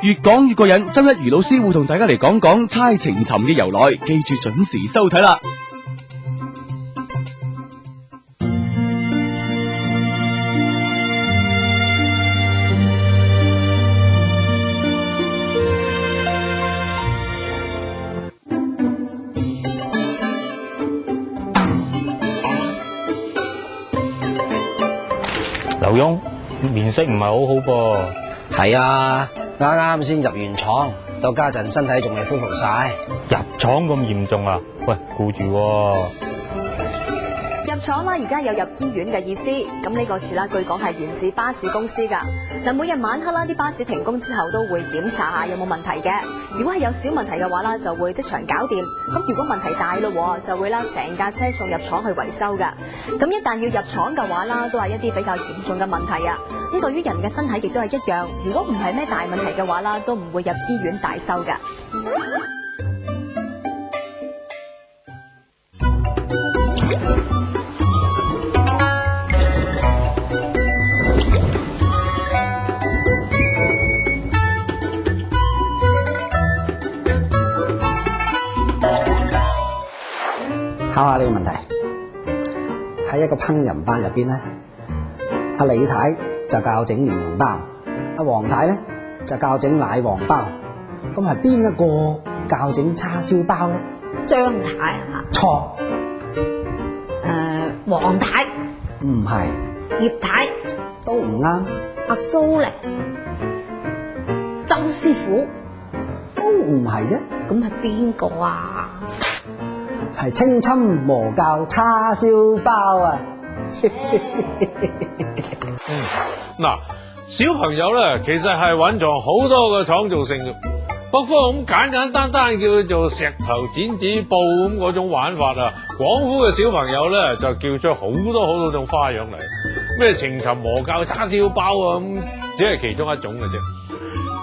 越講越過癮。周一余老師會同大家嚟講講猜情尋嘅由來，記住準時收睇啦。劉墉面色唔係好好噃。係啊，啱啱先入完廠，到家陣身體仲未恢復晒。入廠咁嚴重啊？喂，顧住喎。入廠啦，而家有入醫院嘅意思。咁呢個詞啦，據講係源自巴士公司㗎。嗱，每日晚黑啦，啲巴士停工之後都會檢查下有冇問題嘅。如果係有小問題嘅話啦，就會即場搞掂。咁如果問題大咯，就會啦成架車送入廠去維修㗎。咁一旦要入廠嘅話啦，都係一啲比較嚴重嘅問題啊。咁對於人嘅身體亦都係一樣。如果唔係咩大問題嘅話啦，都唔會入醫院大修㗎。考下呢個問題，喺一個烹飪班入邊咧，阿李太就教整蓮蓉包，阿黃太咧就教整奶黃包，咁係邊一個教整叉燒包咧？張太係嘛？錯，黃太唔係，葉太都唔啱，阿蘇咧，周師傅都唔係啫，咁係邊個啊？係青侵魔教叉燒包啊！嗱，小朋友咧，其實係蘊藏好多嘅創造性嘅。北方咁簡簡單單叫做石頭剪紙布咁嗰種玩法啊，廣府嘅小朋友咧就叫出好多種花樣嚟。咩情尋魔教叉燒包啊，咁只係其中一種嘅啫。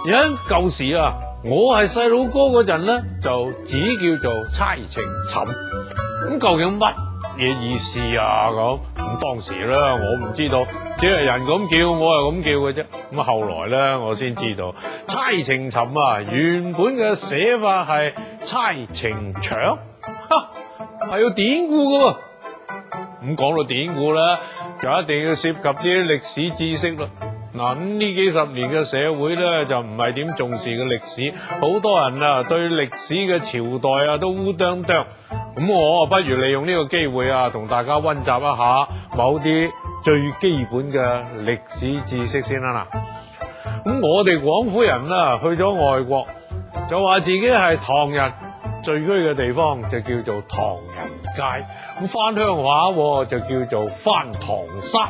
而喺舊時啊，我係細佬哥嗰陣咧，就只叫做猜情尋。咁究竟乜嘢意思啊？咁當時咧我唔知道，只係人咁叫，我係咁叫嘅啫。咁後來咧我先知道，猜情尋啊原本嘅寫法係猜情搶，係有典故嘅喎。咁講到典故咧，就一定要涉及啲歷史知識啦。嗱，呢幾十年嘅社會咧就唔係點重視嘅歷史，好多人啊對歷史嘅朝代啊都烏啄啄。咁我不如利用呢個機會啊，同大家溫習一下某啲最基本嘅歷史知識先啦。咁我哋廣府人啊去咗外國，就話自己係唐人，聚居嘅地方就叫做唐人街。咁翻鄉話就叫做翻唐山。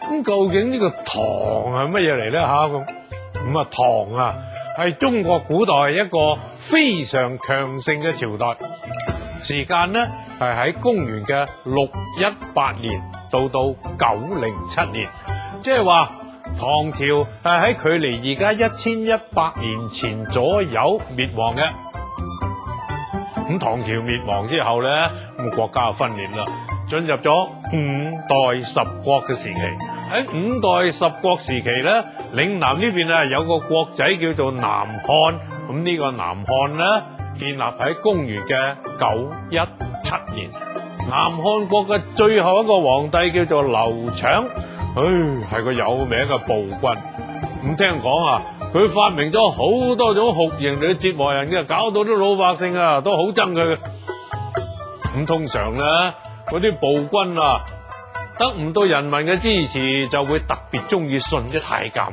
咁究竟呢個唐係乜嘢嚟咧？咁唐啊係中國古代一個非常強盛嘅朝代，時間呢係喺公元嘅618年到907年，即係話唐朝係喺距離而家1100年前左右滅亡嘅。咁唐朝滅亡之後咧，咁國家就分裂啦，進入咗五代十國嘅時期。喺五代十國時期咧，嶺南呢邊啊有個國仔叫做南漢，咁呢個南漢咧建立喺公元嘅917年。南漢國嘅最後一個皇帝叫做劉長，係個有名嘅暴君。咁聽講啊，佢發明咗好多種酷刑嚟折磨人嘅，搞到啲老百姓啊都好憎佢嘅。咁通常咧，嗰啲暴君啊得唔到人民嘅支持，就會特別中意信啲太監。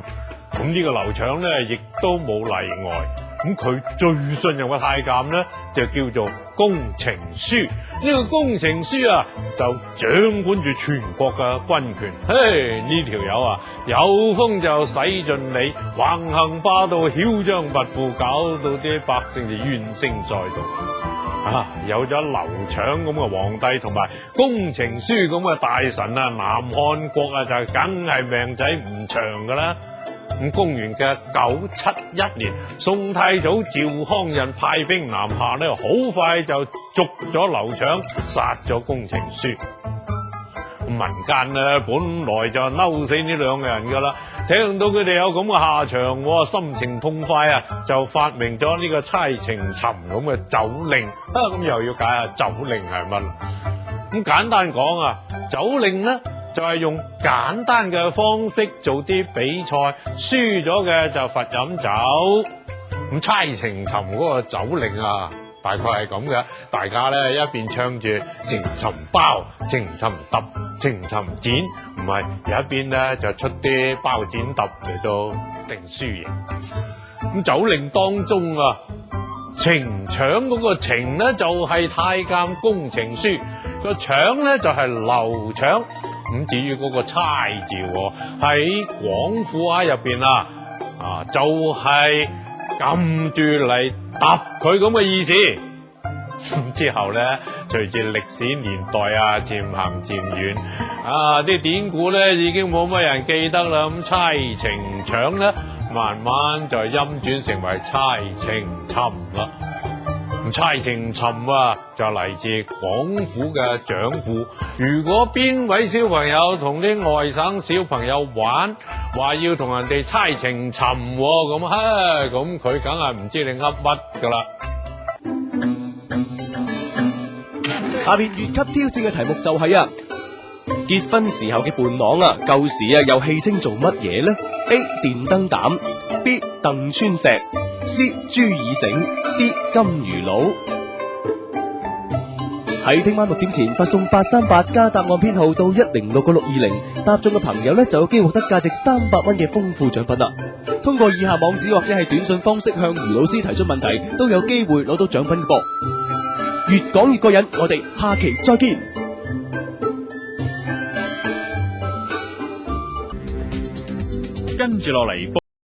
咁呢個劉長咧，亦都冇例外。咁佢最信任嘅太監咧，就叫做公程書。呢個公程書啊，就掌管住全國嘅軍權。呢條友啊，有風就使盡你，橫行霸道，囂張跋扈，搞到啲百姓就怨聲載道。有咗劉長咁嘅皇帝同埋公程書咁嘅大臣啊，南漢國啊就梗係命仔唔長噶啦。咁公元嘅971年，宋太祖趙匡胤派兵南下咧，好快就捉咗劉長，殺咗公程書。民間咧本來就嬲死呢兩個人噶啦，聽到佢哋有咁嘅下場，心情痛快啊，就發明咗呢個猜情尋咁嘅酒令啊。咁又要解下酒令係乜？咁簡單講啊，酒令咧就係用簡單嘅方式做啲比賽，輸咗嘅就罰飲酒。咁猜情尋嗰個酒令啊，大概係咁嘅，大家咧一邊唱住情尋包、情尋揼、情尋剪，唔係有一邊咧就出啲包剪揼嚟到定輸贏。咁酒令當中啊，情搶嗰個情咧就係太監公情書，個搶咧就係流搶。咁至於嗰個猜字喺廣府話入邊啊就係撳住嚟揼佢咁嘅意思。之後咧，隨住歷史年代啊漸行漸遠，啲典故咧已經冇乜人記得啦。咁猜情搶咧，慢慢就音轉成為猜情尋啦。咁猜情尋啊，就嚟自廣府嘅掌故。如果邊位小朋友同啲外省小朋友玩，話要同人哋猜情尋咁佢梗係唔知你噏乜噶啦。下邊越級挑戰嘅題目就係結婚時候嘅伴郎舊時又戲稱做乜嘢呢？ A. 電燈膽 B. 鄧川石 C. 朱爾繩 D. 金魚佬。喺聽晚6點前發送838加答案編號到1066620，答中嘅朋友就有機會獲得價值300蚊嘅豐富獎品啦。通過以下網址或者係短信方式向余老師提出問題，都有機會攞到獎品嘅噃。越講越過癮，我哋下期再見。跟住落嚟。